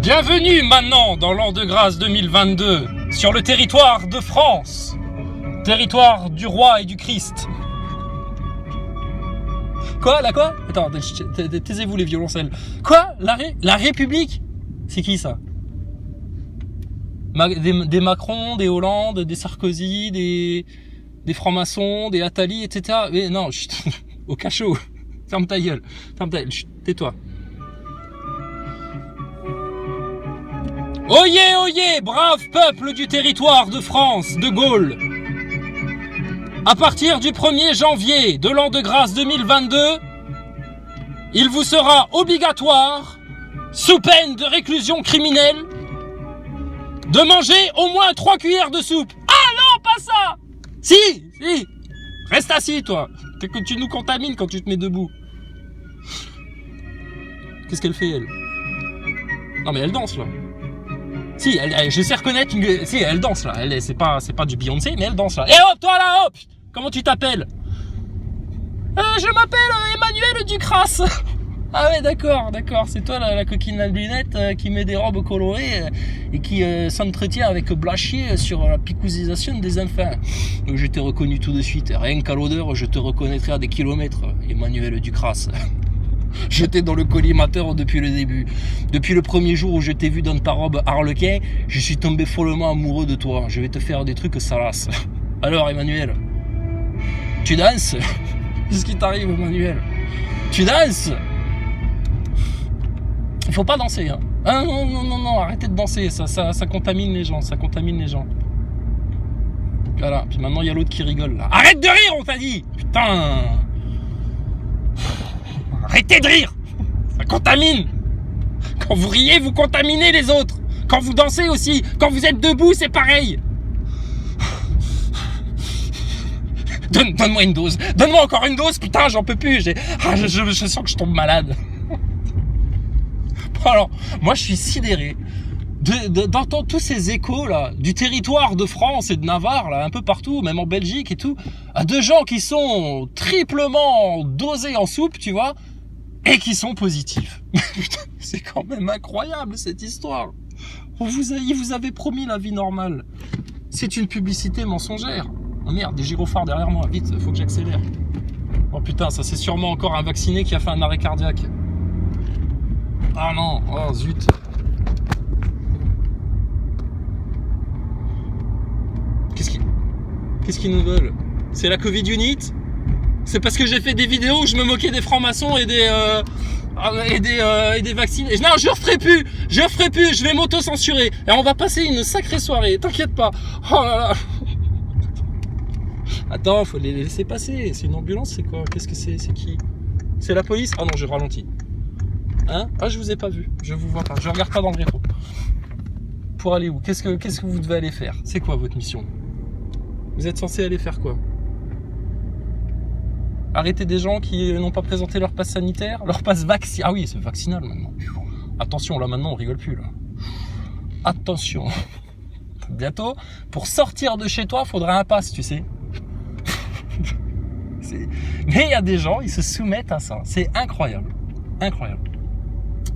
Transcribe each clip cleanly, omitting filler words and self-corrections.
Bienvenue maintenant dans l'an de grâce 2022 sur le territoire de France, territoire du roi et du Christ. Quoi, la quoi? Attends, taisez-vous les violoncelles. Quoi? La République? C'est qui ça? Des Macron, des Hollande, des Sarkozy, des francs-maçons, des Attali, etc. Mais non, chut, au cachot. Ferme ta gueule. Chut, tais-toi. Oyez, oyez, brave peuple du territoire de France, de Gaulle. À partir du 1er janvier de l'an de grâce 2022, il vous sera obligatoire, sous peine de réclusion criminelle, de manger au moins 3 cuillères de soupe. Ah non, pas ça! Si. Reste assis, toi. Que tu nous contamines quand tu te mets debout. Qu'est-ce qu'elle fait, elle? Non, mais elle danse, là. Si, je sais reconnaître si, elle danse, là. C'est pas du Beyoncé, mais elle danse, là. Et hop, toi, là, hop! Comment tu t'appelles? Je m'appelle Emmanuel Ducras. Ah ouais, d'accord. C'est toi la coquine à lunettes qui met des robes colorées et qui s'entretient avec Blachier sur la picousisation des enfants. Donc, je t'ai reconnu tout de suite. Rien qu'à l'odeur, je te reconnaîtrai à des kilomètres, Emmanuel Ducras. J'étais dans le collimateur depuis le début. Depuis le premier jour où je t'ai vu dans ta robe harlequin, je suis tombé follement amoureux de toi. Je vais te faire des trucs salaces. Alors, Emmanuel, tu danses? Qu'est-ce qui t'arrive, Emmanuel? Tu danses? Il faut pas danser, hein. Ah, non, arrêtez de danser, ça contamine les gens, Voilà, puis maintenant il y a l'autre qui rigole, là. Arrête de rire, on t'a dit! Putain! Arrêtez de rire! Ça contamine! Quand vous riez, vous contaminez les autres! Quand vous dansez aussi! Quand vous êtes debout, c'est pareil! Donne-moi une dose! Donne-moi encore une dose, putain, j'en peux plus! Je sens que je tombe malade. Alors, moi je suis sidéré d'entendre tous ces échos là, du territoire de France et de Navarre, là, un peu partout, même en Belgique et tout, à de gens qui sont triplement dosés en soupe, tu vois, et qui sont positifs. C'est quand même incroyable cette histoire. Il vous avait promis la vie normale. C'est une publicité mensongère. Oh merde, des gyrophares derrière moi, vite, faut que j'accélère. Oh putain, ça c'est sûrement encore un vacciné qui a fait un arrêt cardiaque. Ah non, oh zut. Qu'est-ce qu'ils nous veulent? C'est la Covid Unit? C'est parce que j'ai fait des vidéos où je me moquais des francs-maçons et des vaccinés. Non, je referai plus, je vais m'auto-censurer. Et on va passer une sacrée soirée, t'inquiète pas. Oh là là. Attends, faut les laisser passer. C'est une ambulance, c'est quoi? Qu'est-ce que c'est? C'est qui? C'est la police? Ah non, je ralentis. Hein? Ah, je vous ai pas vu, je vous vois pas, je regarde pas dans le rétro. Pour aller où? Qu'est-ce que vous devez aller faire? C'est quoi votre mission? Vous êtes censé aller faire quoi? Arrêter des gens qui n'ont pas présenté leur passe sanitaire, leur passe vaccinal. Ah oui, c'est vaccinal maintenant. Attention, là maintenant on rigole plus là. Attention. Bientôt, pour sortir de chez toi, faudra un pass, tu sais. Mais il y a des gens, ils se soumettent à ça. C'est incroyable.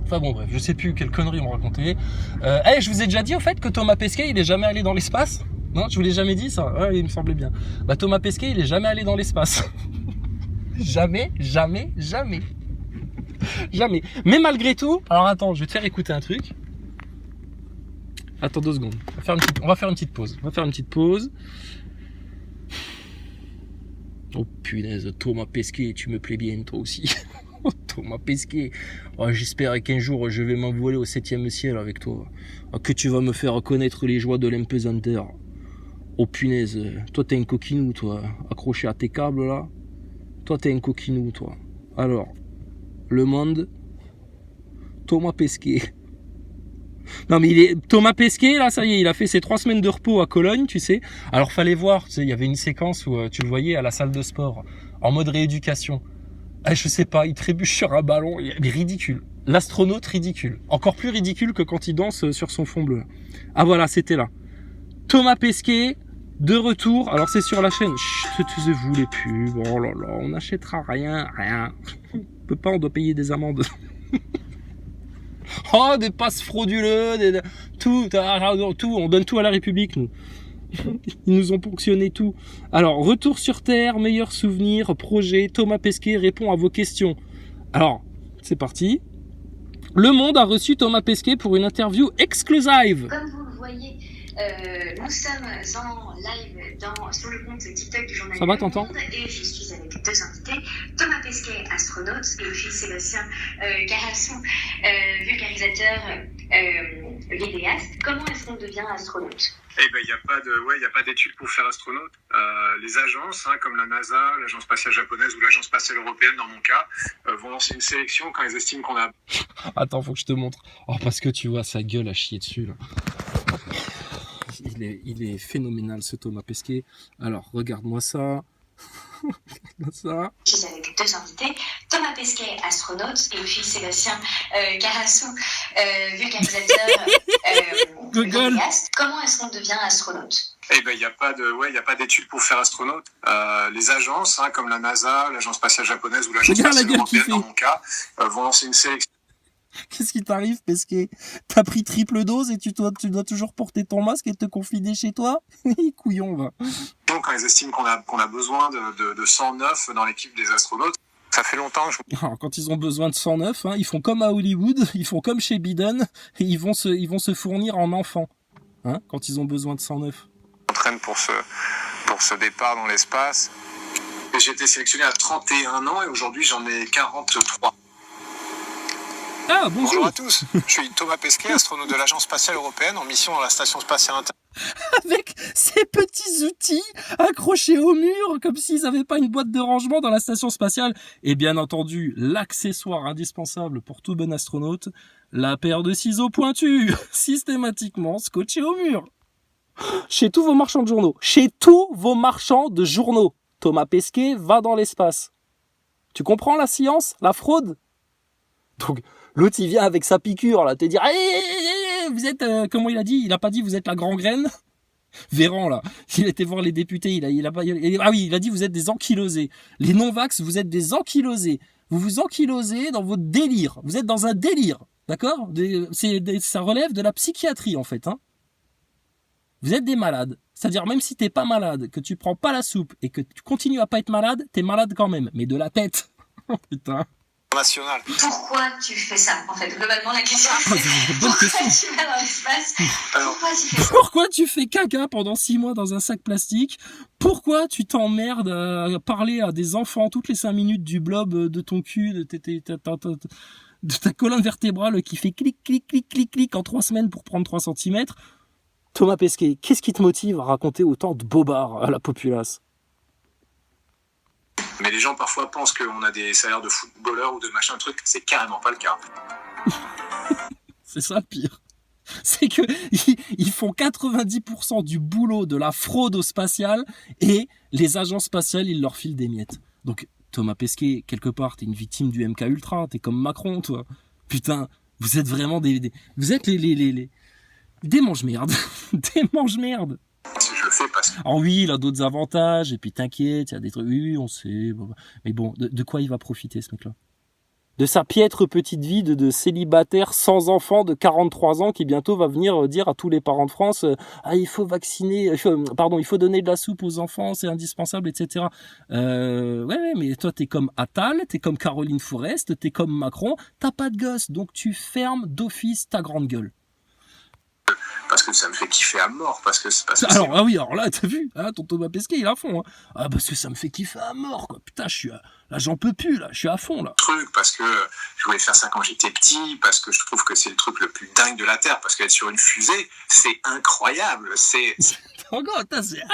Enfin bon, bref, je sais plus quelle connerie on racontait. Je vous ai déjà dit au fait que Thomas Pesquet, il est jamais allé dans l'espace? Non, je vous l'ai jamais dit ça? Ouais, il me semblait bien. Bah Thomas Pesquet, il est jamais allé dans l'espace. Jamais. Mais malgré tout, alors attends, je vais te faire écouter un truc. Attends 2 secondes. On va faire une petite pause. Oh punaise, Thomas Pesquet, tu me plais bien toi aussi. Thomas Pesquet, oh, j'espère qu'un jour je vais m'envoler au 7e ciel avec toi, que tu vas me faire connaître les joies de l'impesanteur. Oh punaise, toi t'es un coquinou toi, accroché à tes câbles là, toi t'es un coquinou toi. Alors, Le Monde, Thomas Pesquet. Non mais Thomas Pesquet là, ça y est, il a fait ses 3 semaines de repos à Cologne, tu sais. Alors fallait voir, tu sais, il y avait une séquence où tu le voyais à la salle de sport, en mode rééducation. Je sais pas, il trébuche sur un ballon, mais ridicule. L'astronaute ridicule. Encore plus ridicule que quand il danse sur son fond bleu. Ah voilà, c'était là. Thomas Pesquet, de retour. Alors c'est sur la chaîne. Chut, taisez-vous les pubs. Oh là là, on n'achètera rien. On peut pas, on doit payer des amendes. Oh, des passes frauduleux, tout, on donne tout à la République, nous. Ils nous ont ponctionné tout. Alors, retour sur Terre, meilleurs souvenirs, projet, Thomas Pesquet répond à vos questions. Alors, c'est parti. Le Monde a reçu Thomas Pesquet pour une interview exclusive. Comme vous le voyez, nous sommes en live sur le compte TikTok du journal. Ça va, t'entends ? Et je suis avec deux invités, Thomas Pesquet, astronaute, et Phil-Sébastien Carasson, vulgarisateur, vidéaste. Comment est-ce qu'on devient astronaute ? Eh ben, il n'y a pas d'études pour faire astronaute. Les agences, comme la NASA, l'agence spatiale japonaise ou l'agence spatiale européenne, dans mon cas, vont lancer une sélection quand ils estiment qu'on a... Attends, faut que je te montre. Oh, parce que tu vois sa gueule à chier dessus, là. Il est phénoménal, ce Thomas Pesquet. Alors, regarde-moi ça. Regarde-moi ça. Je suis avec deux invités, Thomas Pesquet, astronaute, et Phil-Sébastien Carasson, vulgarisateur, vidéaste. Comment est-ce qu'on devient astronaute ? Eh ben, il n'y a pas d'études pour faire astronaute. Les agences, comme la NASA, l'agence spatiale japonaise ou l'agence spatiale européenne, dans mon cas, vont lancer une sélection. Qu'est-ce qui t'arrive, Pesquet ? T'as pris triple dose et tu dois toujours porter ton masque et te confiner chez toi ? Couillon, va. Quand ils estiment qu'on a besoin de 109 dans l'équipe des astronautes, ça fait longtemps que je... Alors, quand ils ont besoin de 109, ils font comme à Hollywood, ils font comme chez Biden, et ils vont se fournir en enfants, quand ils ont besoin de 109. M'entraîne pour ce départ dans l'espace. J'ai été sélectionné à 31 ans et aujourd'hui j'en ai 43. Ah, bonjour à tous, je suis Thomas Pesquet, astronaute de l'Agence spatiale européenne en mission dans la station spatiale internationale. Avec ces petits outils accrochés au mur, comme s'ils n'avaient pas une boîte de rangement dans la station spatiale. Et bien entendu, l'accessoire indispensable pour tout bon astronaute, la paire de ciseaux pointus, systématiquement scotchés au mur. Chez tous vos marchands de journaux, Thomas Pesquet va dans l'espace. Tu comprends la science, la fraude ? Donc, l'autre, il vient avec sa piqûre, là, te dire, vous êtes, comment il a dit ? Il a pas dit, vous êtes la grand-graine ? Véran, là, il était voir les députés, il a dit, vous êtes des ankylosés. Les non-vax, vous êtes des ankylosés. Vous vous ankylosez dans votre délire. Vous êtes dans un délire, d'accord ? Ça relève de la psychiatrie, en fait, Vous êtes des malades. C'est-à-dire, même si t'es pas malade, que tu prends pas la soupe et que tu continues à pas être malade, t'es malade quand même, mais de la tête. Putain. National. Pourquoi tu fais ça, en fait ? Globalement, la question, c'est pourquoi tu vas dans l'espace ? Pourquoi tu fais caca pendant 6 mois dans un sac plastique ? Pourquoi tu t'emmerdes à parler à des enfants toutes les 5 minutes du blob de ton cul, de ta colonne vertébrale qui fait clic, clic, clic, clic, clic en 3 semaines pour prendre 3 cm ? Thomas Pesquet, qu'est-ce qui te motive à raconter autant de bobards à la populace ? Mais les gens parfois pensent qu'on a des salaires de footballeurs ou de machin truc, c'est carrément pas le cas. C'est ça le pire. C'est que ils font 90% du boulot de la fraude au spatial et les agences spatiales, ils leur filent des miettes. Donc Thomas Pesquet, quelque part, t'es une victime du MK Ultra, t'es comme Macron, toi. Putain, vous êtes vraiment vous êtes des mange-merde. Des mange-merde. Je le fais parce que... Alors oui, il a d'autres avantages, et puis t'inquiète, il y a des trucs, oui, on sait. Mais bon, de quoi il va profiter, ce mec-là ? De sa piètre petite vie de célibataire sans enfant de 43 ans qui bientôt va venir dire à tous les parents de France il faut vacciner, il faut donner de la soupe aux enfants, c'est indispensable, etc. Ouais, mais toi t'es comme Attal, t'es comme Caroline Fourest, t'es comme Macron, t'as pas de gosse, donc tu fermes d'office ta grande gueule. Parce que ça me fait kiffer à mort, alors là, t'as vu, ton Thomas Pesquet, il est à fond, parce que ça me fait kiffer à mort, quoi. Putain, là, j'en peux plus, là, je suis à fond, là. Parce que je voulais faire ça quand j'étais petit, parce que je trouve que c'est le truc le plus dingue de la Terre, parce qu'être sur une fusée, c'est incroyable, c'est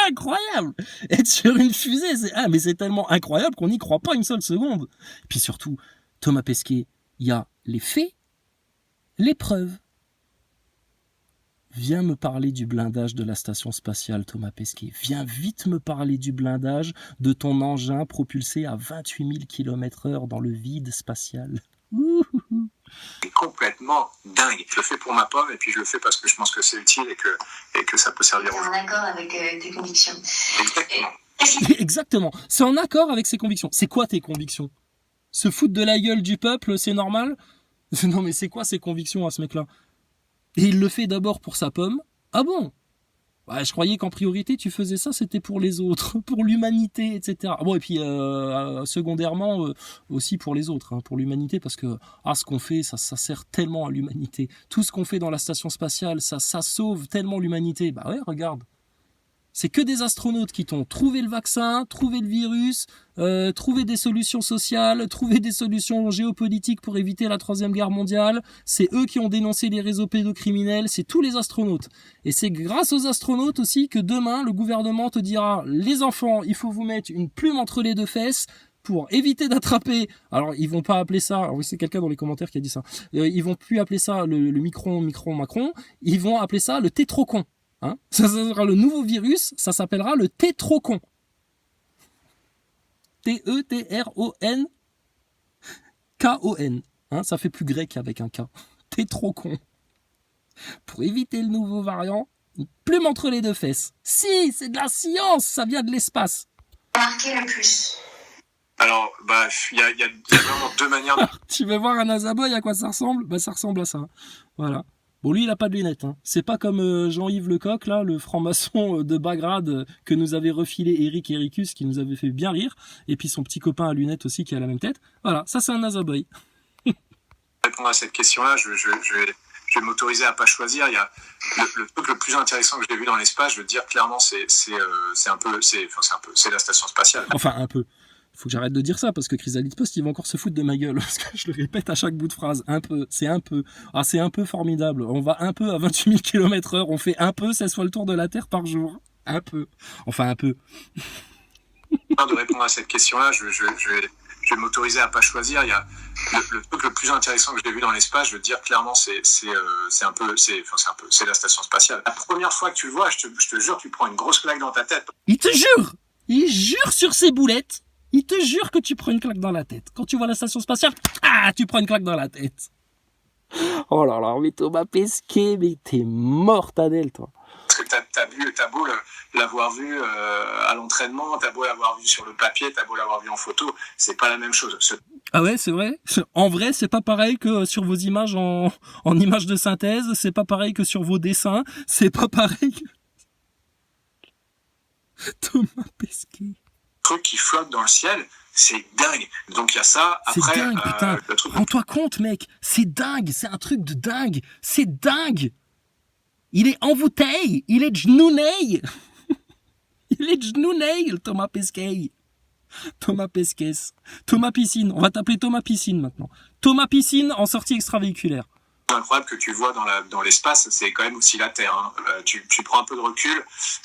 incroyable. Être sur une fusée, mais c'est tellement incroyable qu'on n'y croit pas une seule seconde. Puis surtout, Thomas Pesquet, il y a les faits, les preuves. Viens me parler du blindage de la station spatiale, Thomas Pesquet. Viens vite me parler du blindage de ton engin propulsé à 28 000 km/h dans le vide spatial. C'est complètement dingue. Je le fais pour ma pomme et puis je le fais parce que je pense que c'est utile et que ça peut servir aux gens. C'est en accord avec tes convictions. Exactement. Exactement. C'est en accord avec ses convictions. C'est quoi tes convictions ? Se foutre de la gueule du peuple, c'est normal ? Non mais c'est quoi ses convictions à ce mec-là? Et il le fait d'abord pour sa pomme. Ah bon? Ouais, je croyais qu'en priorité tu faisais ça, c'était pour les autres, pour l'humanité, etc. Bon et puis secondairement aussi pour les autres, hein, pour l'humanité, parce que ce qu'on fait, ça sert tellement à l'humanité. Tout ce qu'on fait dans la station spatiale, ça sauve tellement l'humanité. Bah ouais, regarde. C'est que des astronautes qui t'ont trouvé le vaccin, trouvé le virus, trouvé des solutions sociales, trouvé des solutions géopolitiques pour éviter la Troisième Guerre mondiale. C'est eux qui ont dénoncé les réseaux pédocriminels, c'est tous les astronautes. Et c'est grâce aux astronautes aussi que demain, le gouvernement te dira « Les enfants, il faut vous mettre une plume entre les deux fesses », pour éviter d'attraper, alors ils vont pas appeler ça, oui c'est quelqu'un dans les commentaires qui a dit ça, ils vont plus appeler ça le micron Macron, ils vont appeler ça le tétrocon. Hein, ça sera le nouveau virus, ça s'appellera le tétrocon. T-E-T-R-O-N-K-O-N. Hein, ça fait plus grec avec un K. Tétrocon. Pour éviter le nouveau variant, une plume entre les deux fesses. Si, c'est de la science, ça vient de l'espace. Marqué le plus. Alors, il y a vraiment deux manières de... Tu veux voir un Azaboy, à quoi ça ressemble? Bah, ça ressemble à ça. Voilà. Bon, lui, il a pas de lunettes. Hein. C'est pas comme Jean-Yves Lecoq, là, le franc-maçon de bas grade que nous avait refilé Eric Ericus, qui nous avait fait bien rire. Et puis son petit copain à lunettes aussi, qui a la même tête. Voilà, ça, c'est un Azaboy. Répondre à cette question-là, je vais m'autoriser à pas choisir. Il y a le truc le plus intéressant que j'ai vu dans l'espace, je veux dire clairement, c'est la station spatiale. Enfin, un peu. Faut que j'arrête de dire ça parce que Chrysalide Post il va encore se foutre de ma gueule parce que je le répète à chaque bout de phrase. Un peu, c'est un peu. Ah, c'est un peu formidable. On va un peu à 28 000 km/h. On fait un peu 16 fois le tour de la Terre par jour. Un peu. Enfin, un peu. De répondre à cette question-là, je vais m'autoriser à pas choisir. Il y a le truc le plus intéressant que j'ai vu dans l'espace, je veux dire clairement, c'est la station spatiale. La première fois que tu le vois, je te jure, tu prends une grosse claque dans ta tête. Il te jure. Il jure sur ses boulettes. Il te jure que tu prends une claque dans la tête. Quand tu vois la station spatiale, tu prends une claque dans la tête. Oh là là, mais Thomas Pesquet, mais t'es mort, Adèle, toi. Parce que t'as beau l'avoir vu à l'entraînement, t'as beau l'avoir vu sur le papier, t'as beau l'avoir vu en photo, c'est pas la même chose. Ah ouais, c'est vrai. En vrai, c'est pas pareil que sur vos images en images de synthèse, c'est pas pareil que sur vos dessins, c'est pas pareil que... Thomas Pesquet. Truc qui flotte dans le ciel, c'est dingue. Donc il y a ça. Après, c'est dingue, putain. Rends-toi compte, mec. C'est dingue. C'est un truc de dingue. C'est dingue. Il est envoûté. Il est genouné. Il est genouné, le Thomas Pesquet. Thomas Pesquet. Thomas Piscine. On va t'appeler Thomas Piscine maintenant. Thomas Piscine en sortie extravéhiculaire. Incroyable que tu vois dans l'espace, c'est quand même aussi la Terre. Hein. Tu prends un peu de recul.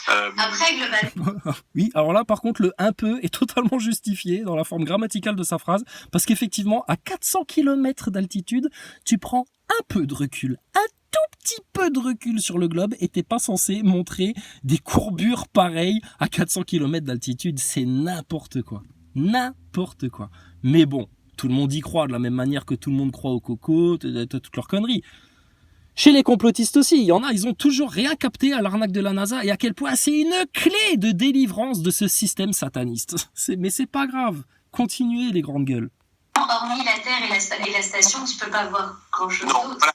Après, globalement. Oui, alors là, par contre, le un peu est totalement justifié dans la forme grammaticale de sa phrase, parce qu'effectivement, à 400 km d'altitude, tu prends un peu de recul, un tout petit peu de recul sur le globe, et t'es pas censé montrer des courbures pareilles à 400 km d'altitude. C'est n'importe quoi. N'importe quoi. Mais bon. Tout le monde y croit, de la même manière que tout le monde croit au coco, toutes leurs conneries. Chez les complotistes aussi, il y en a, ils ont toujours rien capté à l'arnaque de la NASA et à quel point c'est une clé de délivrance de ce système sataniste. Mais c'est pas grave. Continuez les grandes gueules. Hormis la Terre et la station, tu peux pas voir grand-chose d'autre.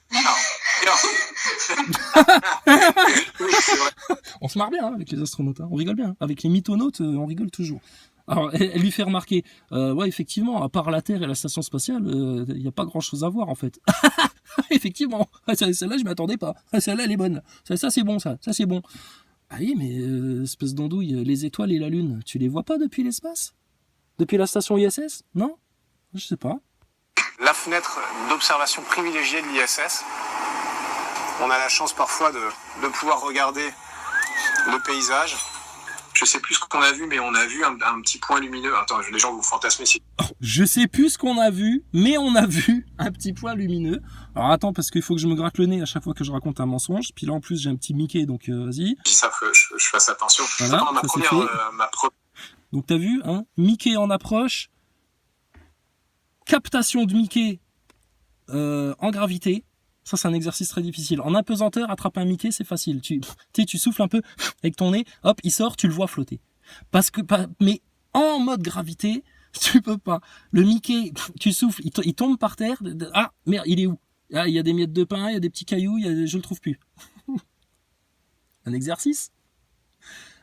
On se marre bien avec les astronautes, hein. On rigole bien. Avec les mythonautes, on rigole toujours. Alors, elle lui fait remarquer, ouais, effectivement, à part la Terre et la station spatiale, il n'y a pas grand-chose à voir, en fait. Effectivement, celle-là, je m'attendais pas. Celle-là, elle est bonne. Ça c'est bon, ça c'est bon. Ah oui, mais espèce d'andouille, les étoiles et la Lune, tu les vois pas depuis l'espace? Depuis la station ISS? Non? Je sais pas. La fenêtre d'observation privilégiée de l'ISS. On a la chance parfois de pouvoir regarder le paysage. Je sais plus ce qu'on a vu, mais on a vu un petit point lumineux. Attends, les gens vous fantasmer si... Je sais plus ce qu'on a vu, mais on a vu un petit point lumineux. Alors attends, parce qu'il faut que je me gratte le nez à chaque fois que je raconte un mensonge. Puis là, en plus, j'ai un petit Mickey, donc vas-y. Je dis ça, je fasse attention. Voilà, non, ma première... Donc t'as vu, hein, Mickey en approche. Captation de Mickey en gravité. Ça, c'est un exercice très difficile. En apesanteur, attraper un Mickey, c'est facile. Tu souffles un peu avec ton nez, hop, il sort, tu le vois flotter. Mais en mode gravité, Tu peux pas. Le Mickey, tu souffles, il tombe par terre. Ah, merde, il est où? Ah, il y a des miettes de pain, il y a des petits cailloux, je le trouve plus. Un exercice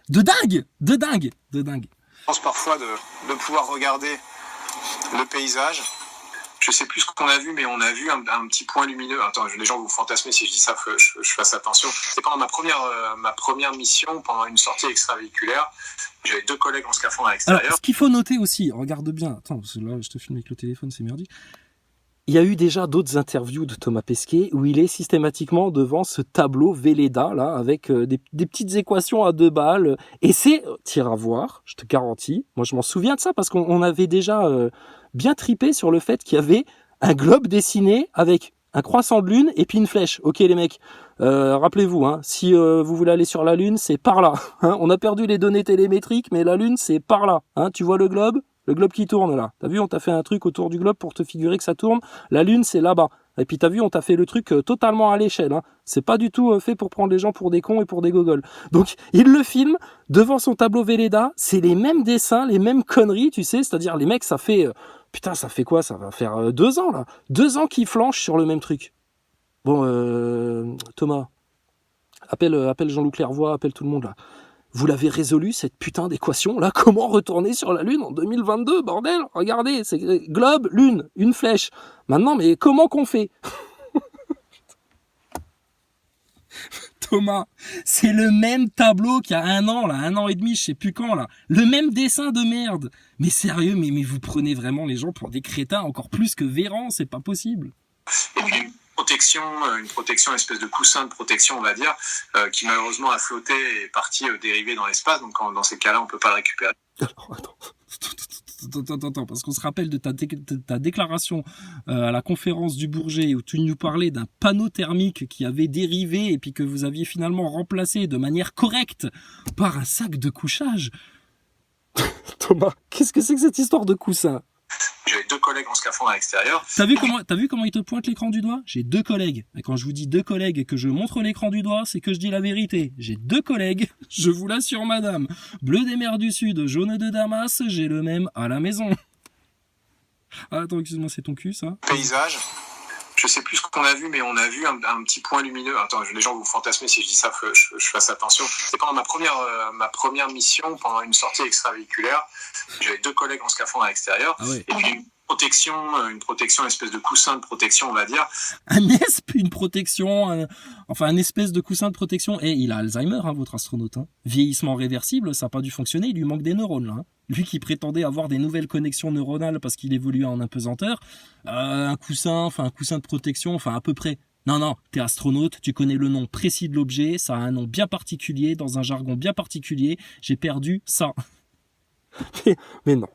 de dingue, de dingue, de dingue. Je pense parfois de pouvoir regarder le paysage. Je sais plus ce qu'on a vu, mais on a vu un petit point lumineux. Attends, les gens vont fantasmer si je dis ça, je fasse attention. C'est pendant ma première mission, pendant une sortie extravéhiculaire. J'avais 2 collègues en scaphandre à l'extérieur. Alors, ce qu'il faut noter aussi, regarde bien. Attends, parce que là, je te filme avec le téléphone, c'est merdique. Il y a eu déjà d'autres interviews de Thomas Pesquet où il est systématiquement devant ce tableau Velleda, là, avec des petites équations à 2 balles. Et c'est, tire à voir, je te garantis. Moi, je m'en souviens de ça parce qu'on avait déjà bien tripé sur le fait qu'il y avait un globe dessiné avec un croissant de lune et puis une flèche. Ok, les mecs, rappelez-vous, hein, si vous voulez aller sur la lune, c'est par là. Hein. On a perdu les données télémétriques, mais la lune, c'est par là. Hein. Tu vois le globe qui tourne là. T'as vu, on t'a fait un truc autour du globe pour te figurer que ça tourne. La lune, c'est là-bas. Et puis t'as vu, on t'a fait le truc totalement à l'échelle. Hein. C'est pas du tout fait pour prendre les gens pour des cons et pour des gogoles. Donc il le filme devant son tableau Velleda. C'est les mêmes dessins, les mêmes conneries, tu sais. C'est-à-dire les mecs, ça fait putain, ça fait quoi? Ça va faire 2 ans là. 2 ans qu'ils flanchent sur le même truc. Bon, Thomas, appelle Jean-Loup Clairvoy, appelle tout le monde là. Vous l'avez résolu, cette putain d'équation là? Comment retourner sur la Lune en 2022, bordel? Regardez, c'est globe, Lune, une flèche. Maintenant, mais comment qu'on fait? Thomas, c'est le même tableau qu'il y a 1 an, là, 1 an et demi, je sais plus quand, là. Le même dessin de merde. Mais sérieux, mais vous prenez vraiment les gens pour des crétins encore plus que Véran, c'est pas possible. Et puis une protection, espèce de coussin de protection, on va dire, qui malheureusement a flotté et est parti dériver dans l'espace. Donc dans ces cas-là, on peut pas le récupérer. Alors, attends, parce qu'on se rappelle de ta déclaration à la conférence du Bourget où tu nous parlais d'un panneau thermique qui avait dérivé et puis que vous aviez finalement remplacé de manière correcte par un sac de couchage. Thomas, qu'est-ce que c'est que cette histoire de coussin? J'avais 2 collègues en scaphandre à l'extérieur. T'as vu comment il te pointe l'écran du doigt? J'ai 2 collègues. Et quand je vous dis 2 collègues et que je montre l'écran du doigt, c'est que je dis la vérité. J'ai 2 collègues, je vous l'assure madame. Bleu des mers du Sud, jaune de Damas, j'ai le même à la maison. Ah, attends, excuse-moi, c'est ton cul ça? Paysage. Je sais plus ce qu'on a vu, mais on a vu un petit point lumineux. Attends, les gens vont fantasmer si je dis ça, je fasse attention. C'est pendant ma première mission, pendant une sortie extravéhiculaire. J'avais 2 collègues en scaphandre à l'extérieur. Ah ouais. Et puis une protection, espèce de coussin de protection, on va dire. Une protection, un espèce de coussin de protection. Et il a Alzheimer, hein, votre astronaute. Hein. Vieillissement réversible, ça n'a pas dû fonctionner, il lui manque des neurones là. Hein. Lui qui prétendait avoir des nouvelles connexions neuronales parce qu'il évoluait en apesanteur, un coussin de protection, à peu près. Non, t'es astronaute, tu connais le nom précis de l'objet, ça a un nom bien particulier, dans un jargon bien particulier, j'ai perdu ça. Mais non.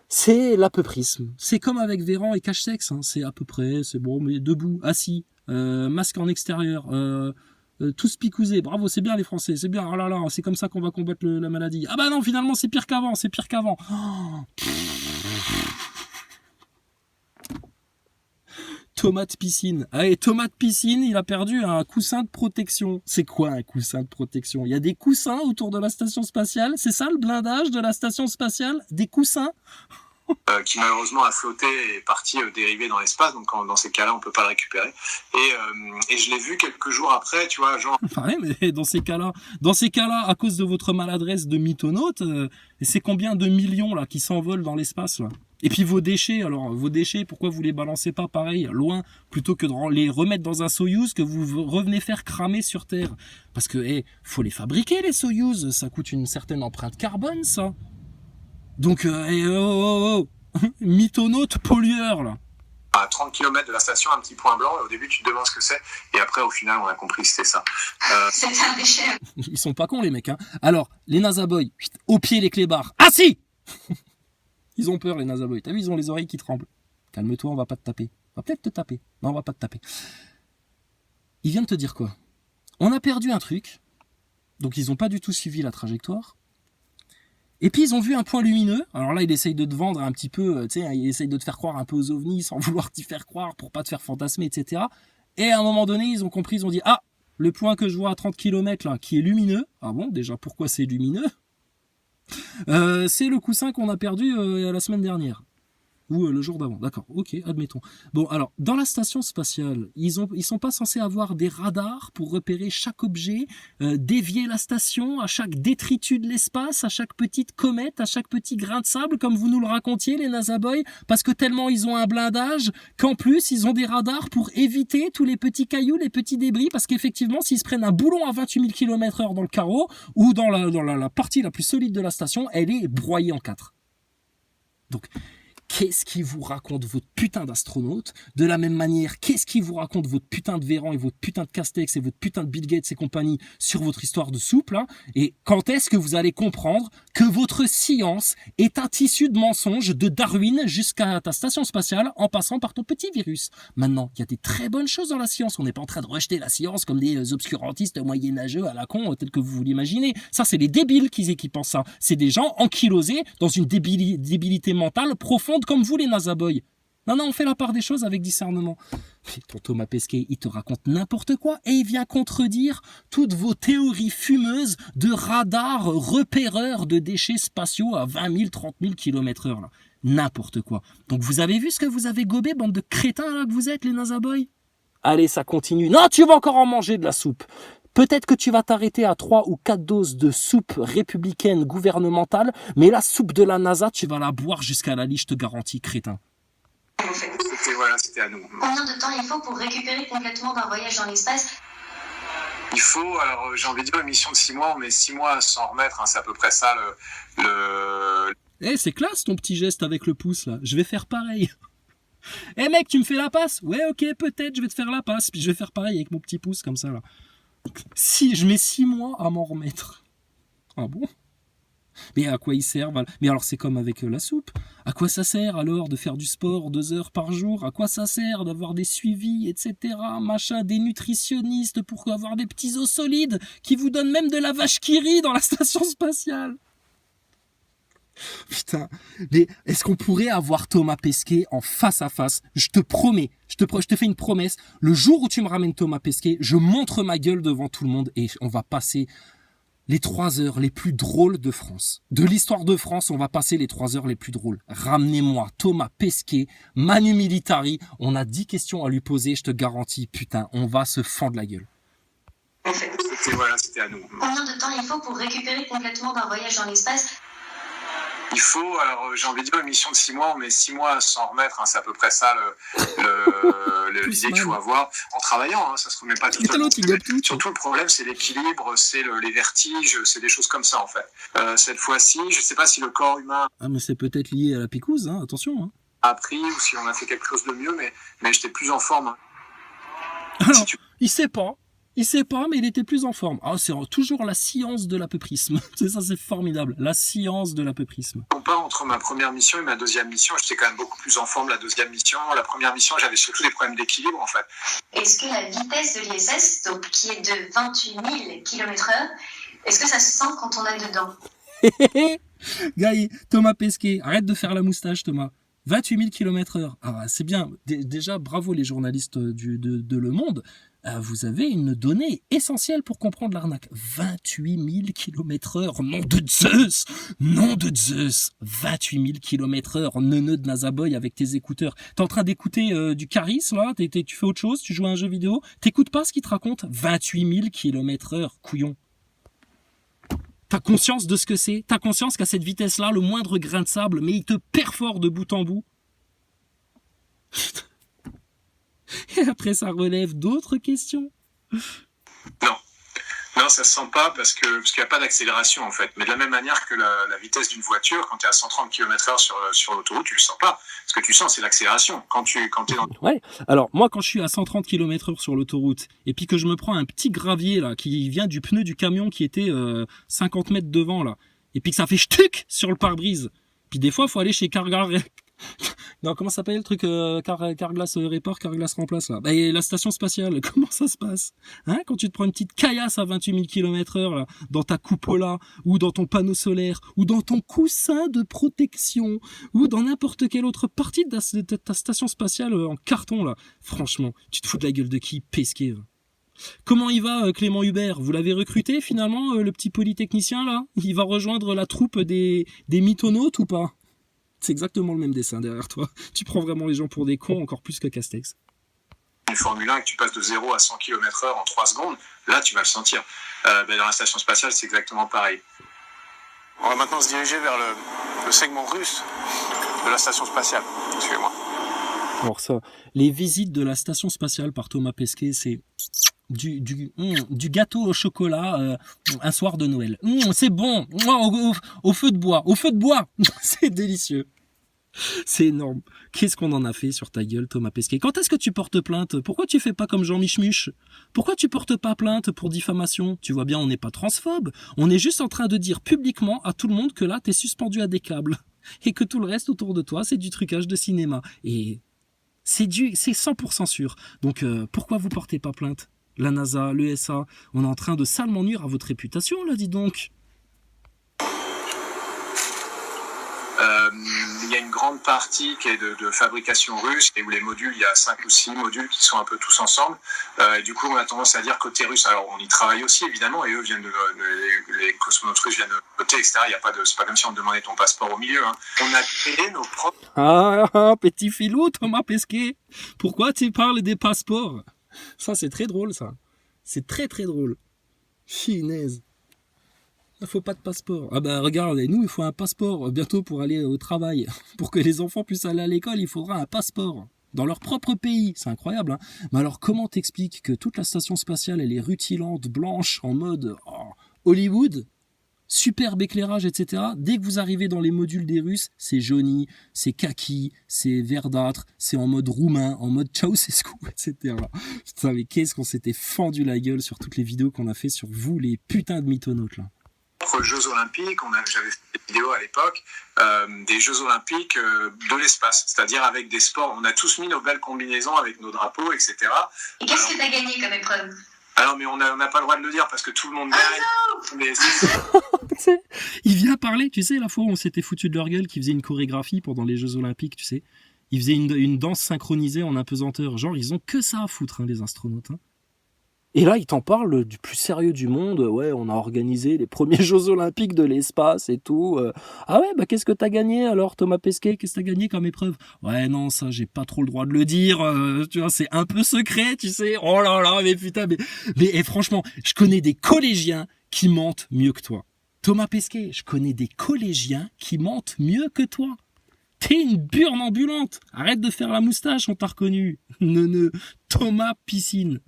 C'est l'apeprisme. C'est comme avec Véran et Cache-Sexe, hein. C'est à peu près, c'est bon, mais debout, assis, masque en extérieur, tous picousés. Bravo, c'est bien les Français, c'est bien. Oh là là, c'est comme ça qu'on va combattre la maladie. Ah bah non, finalement, c'est pire qu'avant. Oh. Tomate piscine. Allez, tomate piscine, il a perdu un coussin de protection. C'est quoi un coussin de protection? Il y a des coussins autour de la station spatiale? C'est ça le blindage de la station spatiale? Des coussins? Qui malheureusement a flotté et est parti dériver dans l'espace. Donc dans ces cas-là, on peut pas le récupérer. Et je l'ai vu quelques jours après, tu vois, genre. Ouais, mais dans ces cas-là, à cause de votre maladresse de mythonaute, c'est combien de millions là qui s'envolent dans l'espace là? Et puis vos déchets, pourquoi vous les balancez pas pareil, loin, plutôt que de les remettre dans un Soyouz que vous revenez faire cramer sur Terre? Parce que, faut les fabriquer les Soyouz, ça coûte une certaine empreinte carbone, ça. Donc, mythonaute pollueur, là. À 30 km de la station, un petit point blanc, et au début tu te demandes ce que c'est, et après au final on a compris que c'était ça. C'est un déchet. Ils sont pas cons les mecs, hein. Alors, les NASA Boys, au pied les clébards. Ah si! Ils ont peur les NASA Boys. T'as vu, ils ont les oreilles qui tremblent. Calme-toi, on va pas te taper. On va peut-être te taper. Non, on va pas te taper. Ils viennent te dire quoi? On a perdu un truc, donc ils ont pas du tout suivi la trajectoire. Et puis ils ont vu un point lumineux. Alors là, il essaye de te vendre un petit peu, tu sais, il essaye de te faire croire un peu aux ovnis sans vouloir t'y faire croire pour pas te faire fantasmer, etc. Et à un moment donné, ils ont compris, ils ont dit, ah, le point que je vois à 30 km là, qui est lumineux. Ah bon, déjà, pourquoi c'est lumineux? C'est le coussin qu'on a perdu la semaine dernière. Ou le jour d'avant, d'accord, ok, admettons. Bon, alors, dans la station spatiale, ils sont pas censés avoir des radars pour repérer chaque objet, dévier la station à chaque détritus de l'espace, à chaque petite comète, à chaque petit grain de sable, comme vous nous le racontiez, les NASA Boys, parce que tellement ils ont un blindage, qu'en plus, ils ont des radars pour éviter tous les petits cailloux, les petits débris, parce qu'effectivement, s'ils se prennent un boulon à 28 000 km/h dans le carreau, ou dans la partie la plus solide de la station, elle est broyée en quatre. Donc, qu'est-ce qui vous raconte votre putain d'astronaute? De la même manière, qu'est-ce qui vous raconte votre putain de Véran et votre putain de Castex et votre putain de Bill Gates et compagnie sur votre histoire de soupe, là? Et quand est-ce que vous allez comprendre que votre science est un tissu de mensonges de Darwin jusqu'à ta station spatiale en passant par ton petit virus? Maintenant, il y a des très bonnes choses dans la science. On n'est pas en train de rejeter la science comme des obscurantistes moyenâgeux à la con, tel que vous l'imaginez. Ça, c'est les débiles qui pensent ça. C'est des gens ankylosés dans une débilité mentale profonde comme vous les NASA Boys. Non, on fait la part des choses avec discernement. Ton Thomas Pesquet, il te raconte n'importe quoi et il vient contredire toutes vos théories fumeuses de radars repéreurs de déchets spatiaux à 20 000, 30 000 km/h. Là. N'importe quoi. Donc vous avez vu ce que vous avez gobé, bande de crétins là que vous êtes, les NASA Boys? Allez, ça continue. Non, tu vas encore en manger de la soupe. Peut-être que tu vas t'arrêter à 3 ou 4 doses de soupe républicaine gouvernementale, mais la soupe de la NASA, tu vas la boire jusqu'à la lit, je te garantis, crétin. C'était à nous. Combien de temps il faut pour récupérer complètement d'un voyage dans l'espace? Il faut, alors j'ai envie de dire une mission de 6 mois, on met 6 mois à s'en remettre, hein, c'est à peu près ça Eh, c'est classe ton petit geste avec le pouce là, je vais faire pareil. Eh mec, tu me fais la passe? Ouais, ok, peut-être, je vais te faire la passe, puis je vais faire pareil avec mon petit pouce comme ça là. Si, je mets 6 mois à m'en remettre. Ah bon? Mais à quoi ils servent? Mais alors c'est comme avec la soupe. À quoi ça sert alors de faire du sport 2 heures par jour? À quoi ça sert d'avoir des suivis, etc. Machin, des nutritionnistes pour avoir des petits os solides qui vous donnent même de la vache qui rit dans la station spatiale? Putain, mais est-ce qu'on pourrait avoir Thomas Pesquet en face à face? Je te promets, je te fais une promesse. Le jour où tu me ramènes Thomas Pesquet, je montre ma gueule devant tout le monde et on va passer les 3 heures les plus drôles de France. De l'histoire de France, on va passer les 3 heures les plus drôles. Ramenez-moi Thomas Pesquet, Manu Militari. On a 10 questions à lui poser, je te garantis, putain, on va se fendre la gueule. C'était à nous. Combien de temps il faut pour récupérer complètement d'un voyage dans l'espace? Il faut, alors j'ai envie de dire une mission de 6 mois, on met 6 mois à s'en remettre, hein, c'est à peu près ça l'idée qu'il faut avoir en travaillant, hein, ça se remet pas tout seul. Surtout le problème c'est l'équilibre, c'est les vertiges, c'est des choses comme ça en fait. Cette fois-ci, je sais pas si le corps humain... Ah mais c'est peut-être lié à la picouse, hein, attention. Hein. A appris ou si on a fait quelque chose de mieux, mais j'étais plus en forme. Hein. Alors, il sait pas, mais il était plus en forme. Ah, c'est toujours la science de l'apeuprisme. C'est formidable. La science de l'apeuprisme. Compare entre ma première mission et ma deuxième mission, j'étais quand même beaucoup plus en forme la deuxième mission. La première mission, j'avais surtout des problèmes d'équilibre en fait. Est-ce que la vitesse de l'ISS, donc qui est de 28 000 km/h, est-ce que ça se sent quand on est dedans? Gaï, Thomas Pesquet, arrête de faire la moustache, Thomas. 28 000 km/h. Ah, c'est bien. Déjà, bravo les journalistes de Le Monde. Vous avez une donnée essentielle pour comprendre l'arnaque. 28 000 km/h. Nom de Zeus! Nom de Zeus! 28 000 km/h. Neuneu de NASA Boy avec tes écouteurs. T'es en train d'écouter du Caris, là? Tu fais autre chose? Tu joues à un jeu vidéo? T'écoutes pas ce qu'il te raconte? 28 000 km/h. Couillon. T'as conscience de ce que c'est? T'as conscience qu'à cette vitesse-là, le moindre grain de sable, mais il te perfore de bout en bout? Et après, ça relève d'autres questions. Non, ça se sent pas parce qu'il n'y a pas d'accélération en fait. Mais de la même manière que la vitesse d'une voiture, quand tu es à 130 km/h sur l'autoroute, tu le sens pas. Ce que tu sens, c'est l'accélération. Quand tu es dans... Ouais, alors moi quand je suis à 130 km/h sur l'autoroute, et puis que je me prends un petit gravier là, qui vient du pneu du camion qui était 50 mètres devant là, et puis que ça fait ch'tuc sur le pare-brise. Puis des fois, il faut aller chez Carglass. Non, comment ça s'appelle le truc Carglass répare, Carglass remplace là. Bah, et la station spatiale, comment ça se passe? Hein, quand tu te prends une petite caillasse à 28 000 km/h là, dans ta cupola, ou dans ton panneau solaire, ou dans ton coussin de protection, ou dans n'importe quelle autre partie de ta station spatiale en carton là. Franchement, tu te fous de la gueule de qui? Pesquet. Comment il va, Clément Hubert? Vous l'avez recruté finalement, le petit polytechnicien là? Il va rejoindre la troupe des mythonautes ou pas? C'est exactement le même dessin derrière toi. Tu prends vraiment les gens pour des cons, encore plus que Castex. Une Formule 1 et que tu passes de 0 à 100 km/h en 3 secondes, là tu vas le sentir. Dans la station spatiale, c'est exactement pareil. On va maintenant se diriger vers le segment russe de la station spatiale. Suivez-moi. Alors ça, les visites de la station spatiale par Thomas Pesquet, c'est du gâteau au chocolat un soir de Noël. C'est bon, au feu de bois, c'est délicieux. C'est énorme. Qu'est-ce qu'on en a fait sur ta gueule, Thomas Pesquet? Quand est-ce que tu portes plainte? Pourquoi tu fais pas comme Jean Michmuche? Pourquoi tu portes pas plainte pour diffamation? Tu vois bien, on n'est pas transphobe. On est juste en train de dire publiquement à tout le monde que là, t'es suspendu à des câbles. Et que tout le reste autour de toi, c'est du trucage de cinéma. Et c'est 100% sûr. Donc, pourquoi vous portez pas plainte? La NASA, l'ESA, on est en train de salement nuire à votre réputation, là, dis donc. Il y a une grande partie qui est de fabrication russe et où les modules, il y a 5 ou 6 modules qui sont un peu tous ensemble. Et du coup, on a tendance à dire côté russe. Alors, on y travaille aussi, évidemment, et eux viennent les cosmonautes russes viennent de côté, etc. C'est pas comme si on demandait ton passeport au milieu. Hein. On a créé nos propres... Ah, petit filou, Thomas Pesquet. Pourquoi tu parles des passeports? Ça, c'est très drôle, ça. C'est très, très drôle. Chinaise. Il faut pas de passeport. Ah bah regarde, nous il faut un passeport bientôt pour aller au travail. Pour que les enfants puissent aller à l'école, il faudra un passeport. Dans leur propre pays, c'est incroyable. Hein. Mais alors comment t'expliques que toute la station spatiale elle est rutilante, blanche, en mode Hollywood, superbe éclairage, etc. Dès que vous arrivez dans les modules des Russes, c'est jauni, c'est kaki, c'est verdâtre, c'est en mode roumain, en mode Ceausescu, etc. Putain mais qu'est-ce qu'on s'était fendu la gueule sur toutes les vidéos qu'on a fait sur vous les putains de mythonautes là. Jeux olympiques, j'avais fait des vidéos à l'époque, des Jeux olympiques de l'espace, c'est-à-dire avec des sports, on a tous mis nos belles combinaisons avec nos drapeaux, etc. Et qu'est-ce que tu as gagné comme épreuve? Alors, mais on n'a pas le droit de le dire parce que tout le monde gagne. Il vient parler, tu sais, la fois où on s'était foutu de leur gueule, qui faisait une chorégraphie pendant les Jeux olympiques, tu sais. Ils faisaient une danse synchronisée en apesanteur. Genre, ils ont que ça à foutre, hein, les astronautes. Hein. Et là, il t'en parle du plus sérieux du monde. Ouais, on a organisé les premiers Jeux Olympiques de l'espace et tout. Ah ouais, bah qu'est-ce que t'as gagné alors, Thomas Pesquet? Qu'est-ce que t'as gagné comme épreuve? Ouais, non, ça, j'ai pas trop le droit de le dire. Tu vois, c'est un peu secret, tu sais. Oh là là, mais putain, mais franchement, je connais des collégiens qui mentent mieux que toi. Thomas Pesquet, je connais des collégiens qui mentent mieux que toi. T'es une burne ambulante. Arrête de faire la moustache, on t'a reconnu. Thomas Piscine.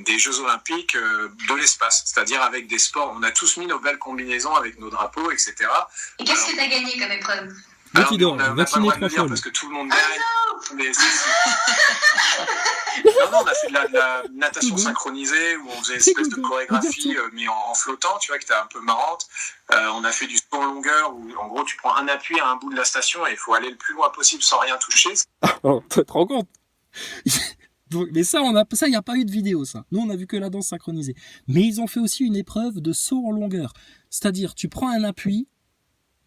Des Jeux olympiques de l'espace, c'est-à-dire avec des sports. On a tous mis nos belles combinaisons avec nos drapeaux, etc. Et qu'est-ce que tu as gagné comme épreuve? On n'a pas le droit de le dire parce que tout le monde gagne. Mais non, on a fait de la natation synchronisée où on faisait une espèce de chorégraphie mais en flottant, tu vois, qui était un peu marrante. On a fait du saut en longueur où en gros tu prends un appui à un bout de la station et il faut aller le plus loin possible sans rien toucher. Oh, tu te rends compte? Mais ça, il n'y a pas eu de vidéo, ça. Nous, on a vu que la danse synchronisée. Mais ils ont fait aussi une épreuve de saut en longueur. C'est-à-dire, tu prends un appui,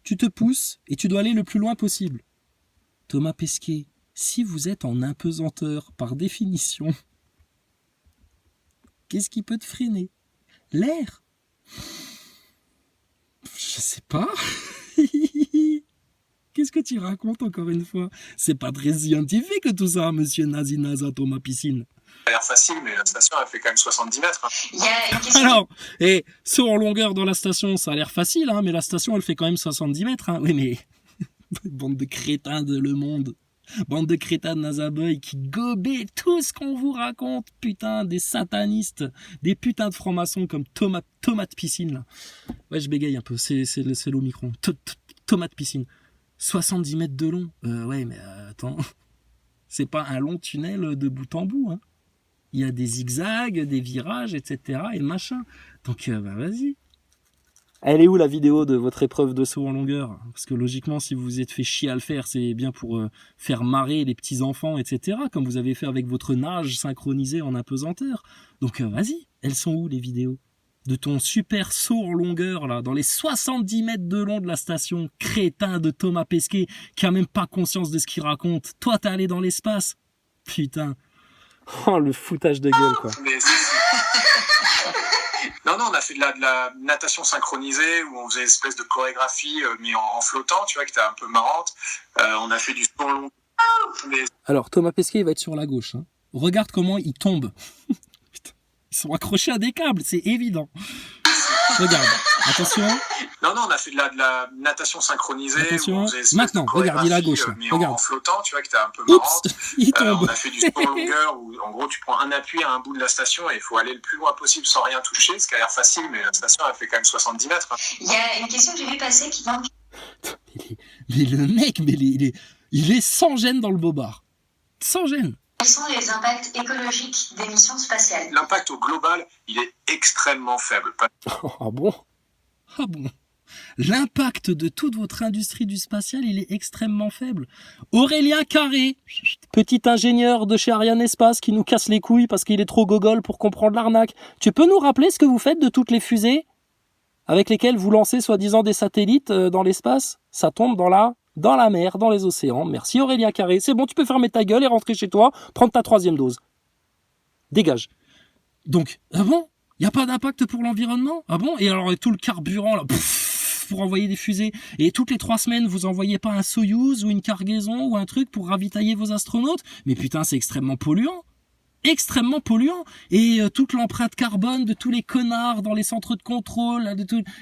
tu te pousses et tu dois aller le plus loin possible. Thomas Pesquet, si vous êtes en apesanteur par définition, qu'est-ce qui peut te freiner? L'air? Je sais pas. Qu'est-ce que tu racontes encore une fois? C'est pas très scientifique tout ça, monsieur Nazi-Naza Thomas Piscine. Ça a l'air facile, mais la station, elle fait quand même 70 mètres. Hein. Il y a une question. Alors, saut en longueur dans la station, ça a l'air facile, hein, mais la station, elle fait quand même 70 mètres. Hein. Oui, mais bande de crétins de Le Monde. Bande de crétins de NASA-Boy qui gobaient tout ce qu'on vous raconte, putain, des satanistes, des putains de francs-maçons comme Thomas de Piscine. Là. Ouais, je bégaye un peu, c'est l'Omicron. Thomas de Piscine. 70 mètres de long. Ouais, mais attends. C'est pas un long tunnel de bout en bout. Hein. Il y a des zigzags, des virages, etc. et machin. Donc, vas-y. Elle est où la vidéo de votre épreuve de saut en longueur? Parce que logiquement, si vous vous êtes fait chier à le faire, c'est bien pour faire marrer les petits-enfants, etc. Comme vous avez fait avec votre nage synchronisé en apesanteur. Donc, vas-y. Elles sont où les vidéos? De ton super saut en longueur, là, dans les 70 mètres de long de la station, crétin de Thomas Pesquet, qui a même pas conscience de ce qu'il raconte. Toi, t'es allé dans l'espace. Putain. Oh, le foutage de gueule, quoi. Non, on a fait de la natation synchronisée où on faisait une espèce de chorégraphie, mais en flottant, tu vois, qui était un peu marrante. On a fait du saut long. Alors, Thomas Pesquet, il va être sur la gauche. Hein. Regarde comment il tombe. Putain, ils sont accrochés à des câbles, c'est évident. Regarde, attention. Non, on a fait de la natation synchronisée. Attention. Où on faisait une espèce Maintenant, de regarde, il est à chorégraphie, gauche. Là. Mais regarde. en flottant, tu vois, qui était un peu marrante. Oups, il tombe. On a fait du saut en longueur où, en gros, tu prends un appui à un bout de la station et il faut aller le plus loin possible sans rien toucher, ce qui a l'air facile, mais la station, elle fait quand même 70 mètres. Hein. Il y a une question que j'ai vu passer qui manque. Mais le mec, il est sans gêne dans le bobard. Sans gêne. Quels sont les impacts écologiques des missions spatiales? L'impact au global, il est extrêmement faible. Ah bon? Ah bon? L'impact de toute votre industrie du spatial, il est extrêmement faible. Aurélien Carré, petit ingénieur de chez Ariane Espace qui nous casse les couilles parce qu'il est trop gogol pour comprendre l'arnaque. Tu peux nous rappeler ce que vous faites de toutes les fusées avec lesquelles vous lancez soi-disant des satellites dans l'espace? Ça tombe dans la mer, dans les océans. Merci Aurélien Carré. C'est bon, tu peux fermer ta gueule et rentrer chez toi, prendre ta 3e dose. Dégage. Donc, ah bon? Il n'y a pas d'impact pour l'environnement? Ah bon? Et alors, tout le carburant, là, pour envoyer des fusées. Et toutes les 3 semaines, vous envoyez pas un Soyouz ou une cargaison ou un truc pour ravitailler vos astronautes? Mais putain, c'est extrêmement polluant. Extrêmement polluant. Et toute l'empreinte carbone de tous les connards dans les centres de contrôle, là,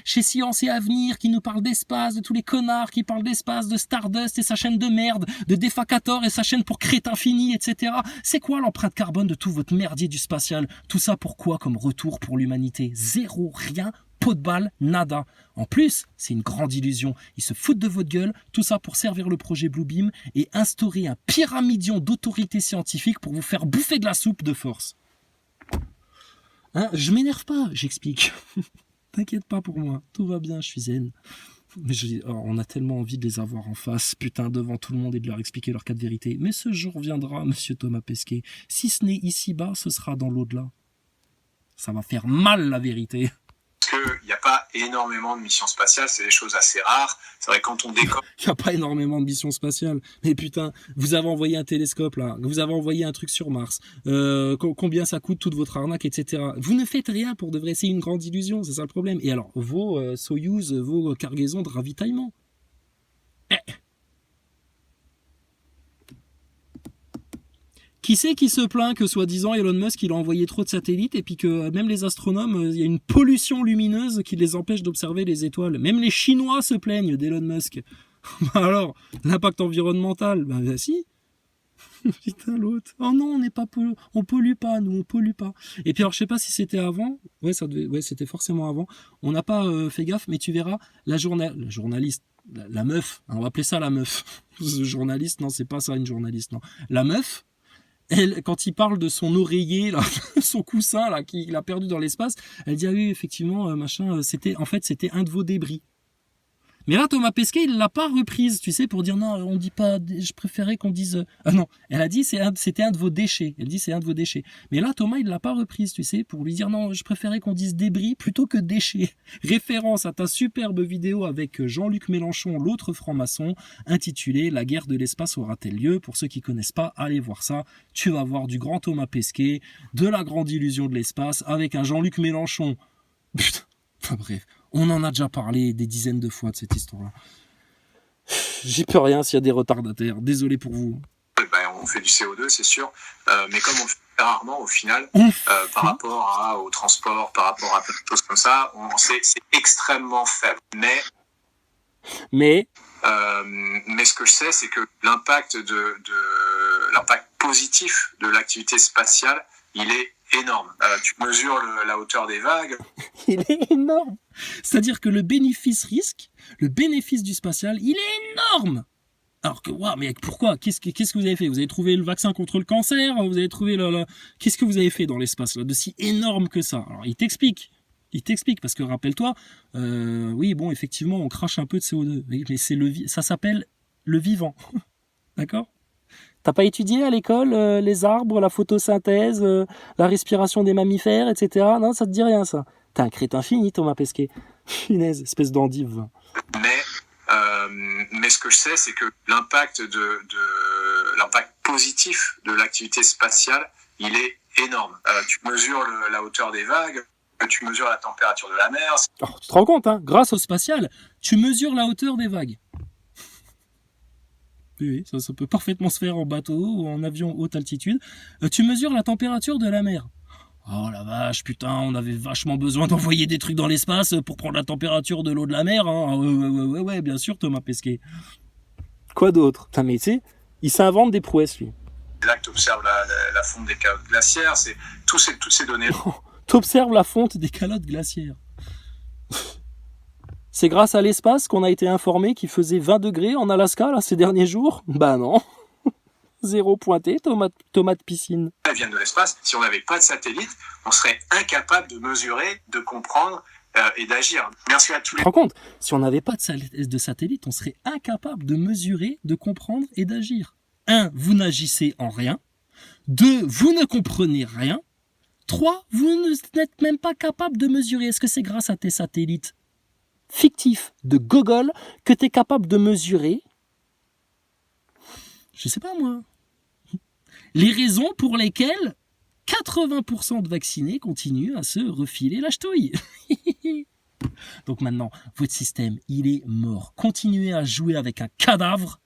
chez Science et Avenir qui nous parlent d'espace, de tous les connards qui parlent d'espace, de Stardust et sa chaîne de merde, de Defacator et sa chaîne pour Crétin Fini, etc. C'est quoi l'empreinte carbone de tout votre merdier du spatial? Tout ça pourquoi comme retour pour l'humanité? Zéro, rien, pot de balle, nada. En plus, c'est une grande illusion. Ils se foutent de votre gueule, tout ça pour servir le projet Bluebeam et instaurer un pyramidion d'autorité scientifique pour vous faire bouffer de la soupe de force. Hein, je m'énerve pas, j'explique. T'inquiète pas pour moi, tout va bien, je suis zen. Mais on a tellement envie de les avoir en face, putain, devant tout le monde et de leur expliquer leur cas de vérité. Mais ce jour viendra, monsieur Thomas Pesquet. Si ce n'est ici-bas, ce sera dans l'au-delà. Ça va faire mal, la vérité. Parce qu'il n'y a pas énormément de missions spatiales, c'est des choses assez rares. C'est vrai, quand on décolle... Il n'y a pas énormément de missions spatiales. Mais putain, vous avez envoyé un télescope là, vous avez envoyé un truc sur Mars, combien ça coûte toute votre arnaque, etc. Vous ne faites rien pour de vrai, c'est une grande illusion, c'est ça le problème. Et alors, vos Soyouz, vos cargaisons de ravitaillement. Qui c'est qui se plaint que soi-disant Elon Musk il a envoyé trop de satellites et puis que même les astronomes, il y a une pollution lumineuse qui les empêche d'observer les étoiles. Même les Chinois se plaignent d'Elon Musk. Alors, l'impact environnemental, ben si. Putain l'autre. Oh non, on pollue pas, nous on pollue pas. Et puis alors je sais pas si c'était avant. Ouais, c'était forcément avant. On n'a pas fait gaffe, mais tu verras la journaliste, la meuf. On va appeler ça la meuf. Journaliste, non, c'est pas ça une journaliste, non. La meuf. Elle, quand il parle de son oreiller, là, son coussin là, qu'il a perdu dans l'espace, elle dit ah oui effectivement c'était un de vos débris. Mais là Thomas Pesquet il l'a pas reprise, tu sais, pour dire non on dit pas, je préférais qu'on dise ah non, elle a dit c'était un de vos déchets. Elle dit c'est un de vos déchets. Mais là Thomas il l'a pas reprise, tu sais, pour lui dire non je préférais qu'on dise débris plutôt que déchets. Référence à ta superbe vidéo avec Jean-Luc Mélenchon, l'autre franc-maçon, intitulée La guerre de l'espace aura-t-elle lieu? Pour ceux qui connaissent pas, allez voir ça. Tu vas voir du grand Thomas Pesquet, de la grande illusion de l'espace avec un Jean-Luc Mélenchon. Putain. Enfin bref, on en a déjà parlé des dizaines de fois de cette histoire-là. J'y peux rien s'il y a des retardataires. Désolé pour vous. On fait du CO2, c'est sûr, mais comme on le fait rarement au final, par rapport au transport, par rapport à plein de choses comme ça, c'est extrêmement faible. Mais ce que je sais, c'est que l'impact l'impact positif de l'activité spatiale, il est énorme. Tu mesures la hauteur des vagues. Il est énorme. C'est-à-dire que le bénéfice-risque, le bénéfice du spatial, il est énorme. Alors que, waouh, mais pourquoi? Qu'est-ce que vous avez fait? Vous avez trouvé le vaccin contre le cancer? Vous avez trouvé qu'est-ce que vous avez fait dans l'espace, là, de si énorme que ça? Alors, il t'explique, parce que rappelle-toi, oui, bon, effectivement, on crache un peu de CO2, mais ça s'appelle le vivant. D'accord? T'as pas étudié à l'école les arbres, la photosynthèse, la respiration des mammifères, etc. Non, ça te dit rien, ça. T'es un crétin fini, Thomas Pesquet. Punaise, espèce d'endive. Mais ce que je sais, c'est que l'impact l'impact positif de l'activité spatiale, il est énorme. Tu mesures la hauteur des vagues. Tu mesures la température de la mer. Oh, tu te rends compte, hein, grâce au spatial, tu mesures la hauteur des vagues. Oui, ça peut parfaitement se faire en bateau ou en avion haute altitude. Tu mesures la température de la mer. Oh la vache, putain, on avait vachement besoin d'envoyer des trucs dans l'espace pour prendre la température de l'eau de la mer. Hein. Ouais, bien sûr, Thomas Pesquet. Quoi d'autre? Putain, mais tu sais, il s'invente des prouesses, lui. C'est là que tu observes la fonte des calottes glaciaires, c'est toutes ces données. T'observes la fonte des calottes glaciaires. C'est grâce à l'espace qu'on a été informé qu'il faisait 20 degrés en Alaska là, ces derniers jours? Bah non. Zéro pointé, tomate piscine. Elles viennent de l'espace. Si on n'avait pas de satellite, on serait incapable de mesurer, de comprendre et d'agir. Merci à tous les... Tu te rends compte? Si on n'avait pas de satellite, on serait incapable de mesurer, de comprendre et d'agir. 1. Vous n'agissez en rien. 2. Vous ne comprenez rien. 3. Vous n'êtes même pas capable de mesurer. Est-ce que c'est grâce à tes satellites fictifs de Google que tu es capable de mesurer? Je sais pas moi. Les raisons pour lesquelles 80% de vaccinés continuent à se refiler la ch'touille. Donc maintenant, votre système, il est mort. Continuez à jouer avec un cadavre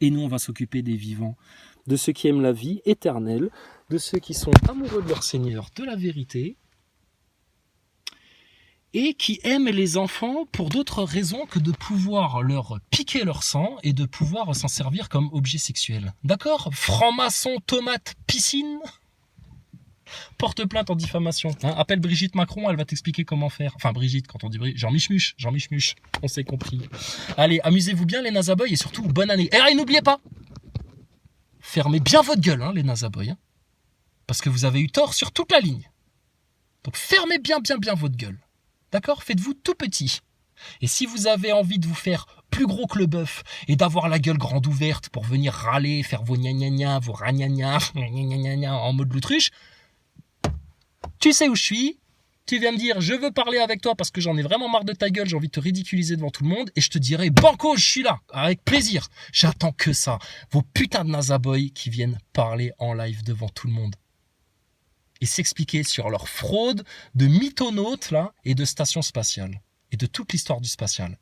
et nous, on va s'occuper des vivants, de ceux qui aiment la vie éternelle, de ceux qui sont amoureux de leur Seigneur, de la vérité, et qui aiment les enfants pour d'autres raisons que de pouvoir leur piquer leur sang et de pouvoir s'en servir comme objet sexuel. D'accord? Franc-maçon, tomate, piscine. Porte plainte en diffamation. Hein, appelle Brigitte Macron, elle va t'expliquer comment faire. Enfin Brigitte, quand on dit Brigitte, Jean Michmuche, on s'est compris. Allez, amusez-vous bien les Nazaboys et surtout bonne année. Et n'oubliez pas, fermez bien votre gueule hein, les Nazaboys. Hein, parce que vous avez eu tort sur toute la ligne. Donc fermez bien votre gueule. D'accord? Faites-vous tout petit. Et si vous avez envie de vous faire plus gros que le bœuf et d'avoir la gueule grande ouverte pour venir râler, faire vos gna vos ragnagna en mode l'autruche, tu sais où je suis, tu viens me dire je veux parler avec toi parce que j'en ai vraiment marre de ta gueule, j'ai envie de te ridiculiser devant tout le monde et je te dirai banco, je suis là, avec plaisir. J'attends que ça, vos putains de Nazaboys qui viennent parler en live devant tout le monde. Et s'expliquer sur leur fraude de mythonautes là, et de stations spatiales. Et de toute l'histoire du spatial.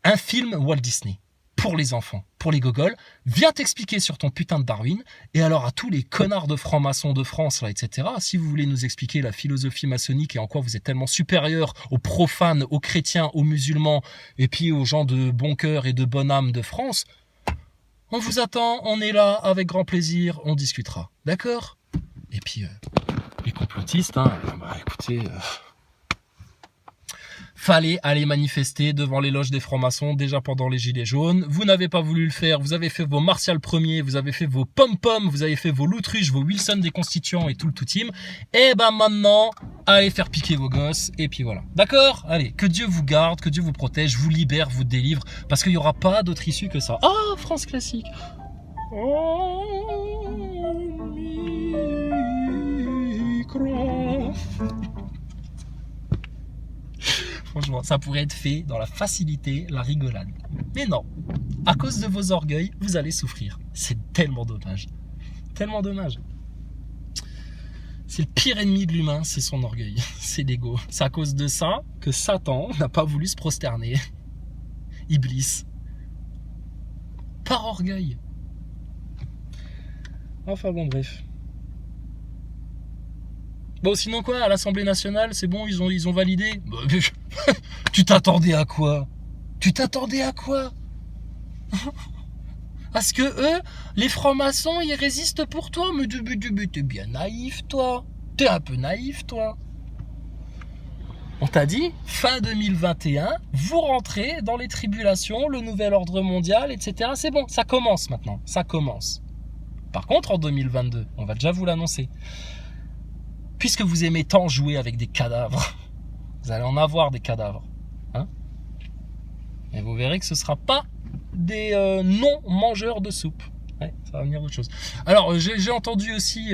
Un film Walt Disney. Pour les enfants, pour les gogoles. Viens t'expliquer sur ton putain de Darwin. Et alors à tous les connards de francs-maçons de France, là, etc. Si vous voulez nous expliquer la philosophie maçonnique et en quoi vous êtes tellement supérieurs aux profanes, aux chrétiens, aux musulmans, et puis aux gens de bon cœur et de bonne âme de France, on vous attend, on est là, avec grand plaisir, on discutera. D'accord ? Et puis, les complotistes, hein, bah écoutez, fallait aller manifester devant les loges des francs-maçons déjà pendant les Gilets jaunes. Vous n'avez pas voulu le faire, vous avez fait vos Martial Ier, vous avez fait vos pom-pom, vous avez fait vos Loutruches, vos Wilson des Constituants et tout le tout team. Et ben maintenant, allez faire piquer vos gosses, et puis voilà. D'accord? Allez, que Dieu vous garde, que Dieu vous protège, vous libère, vous délivre, parce qu'il n'y aura pas d'autre issue que ça. Oh, France classique. Franchement, ça pourrait être fait dans la facilité, la rigolade. Mais non, à cause de vos orgueils, vous allez souffrir. C'est tellement dommage. Tellement dommage. C'est le pire ennemi de l'humain, c'est son orgueil. C'est l'ego. C'est à cause de ça que Satan n'a pas voulu se prosterner. Iblis. Par orgueil. Enfin bon, bref. Bon, sinon quoi, à l'Assemblée nationale, c'est bon, ils ont validé. Tu t'attendais à quoi? Tu t'attendais à quoi? Parce que eux, les francs-maçons, ils résistent pour toi. Mais t'es bien naïf, toi. T'es un peu naïf, toi. On t'a dit, fin 2021, vous rentrez dans les tribulations, le nouvel ordre mondial, etc. C'est bon, ça commence maintenant. Ça commence. Par contre, en 2022, on va déjà vous l'annoncer. Puisque vous aimez tant jouer avec des cadavres, vous allez en avoir des cadavres. Hein, et vous verrez que ce ne sera pas des non-mangeurs de soupe. Ouais, ça va venir d'autre chose. Alors, j'ai entendu aussi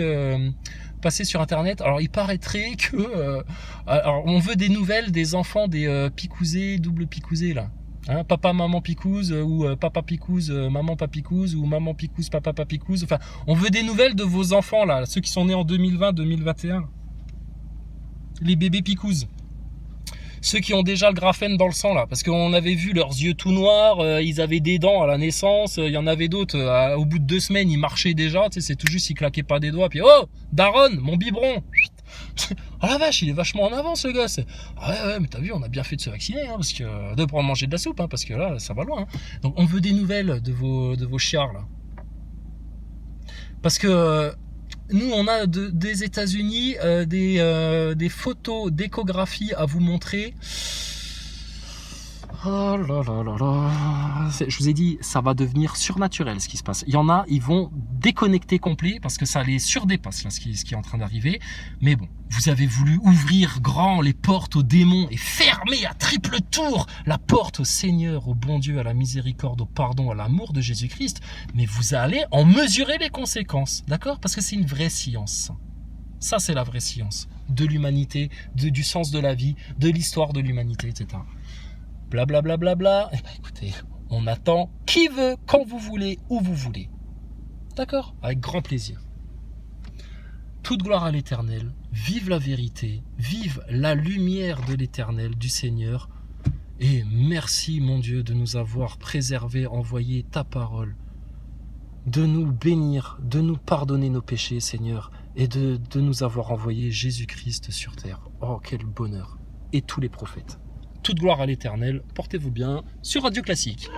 passer sur Internet, alors il paraîtrait que... alors, on veut des nouvelles des enfants des picousés, double picousés, là. Hein, papa, maman picouse, ou papa picouse, maman papicouse, ou maman picouse, papa papicouse. Enfin, on veut des nouvelles de vos enfants, là, ceux qui sont nés en 2020, 2021. les bébés picouses. Ceux qui ont déjà le graphène dans le sang là, parce qu'on avait vu leurs yeux tout noirs, ils avaient des dents à la naissance, il y en avait d'autres, au bout de 2 semaines ils marchaient déjà, tu sais, c'est tout juste ils claquaient pas des doigts, puis oh, Daron, mon biberon. Ah la vache, il est vachement en avance le gosse. Ah ouais, mais t'as vu, on a bien fait de se vacciner, hein, parce que de prendre manger de la soupe, hein, parce que là ça va loin. Hein. Donc on veut des nouvelles de vos chiards là, parce que nous, on a des États-Unis des photos d'échographie à vous montrer. Oh là là là là. Je vous ai dit, ça va devenir surnaturel ce qui se passe. Il y en a, ils vont déconnecter complet parce que ça les surdépasse là, ce qui est en train d'arriver. Mais bon, vous avez voulu ouvrir grand les portes aux démons et fermer à triple tour la porte au Seigneur, au bon Dieu, à la miséricorde, au pardon, à l'amour de Jésus-Christ. Mais vous allez en mesurer les conséquences, d'accord? Parce que c'est une vraie science. Ça, c'est la vraie science de l'humanité, du sens de la vie, de l'histoire de l'humanité, etc. Blablabla. Bla, bla, bla. Eh ben, écoutez, on attend qui veut, quand vous voulez, où vous voulez. D'accord? Avec grand plaisir. Toute gloire à l'Éternel. Vive la vérité. Vive la lumière de l'Éternel, du Seigneur. Et merci, mon Dieu, de nous avoir préservés, envoyé ta parole. De nous bénir, de nous pardonner nos péchés, Seigneur. Et de nous avoir envoyé Jésus-Christ sur terre. Oh, quel bonheur. Et tous les prophètes. Toute gloire à l'Éternel, portez-vous bien sur Radio Classique.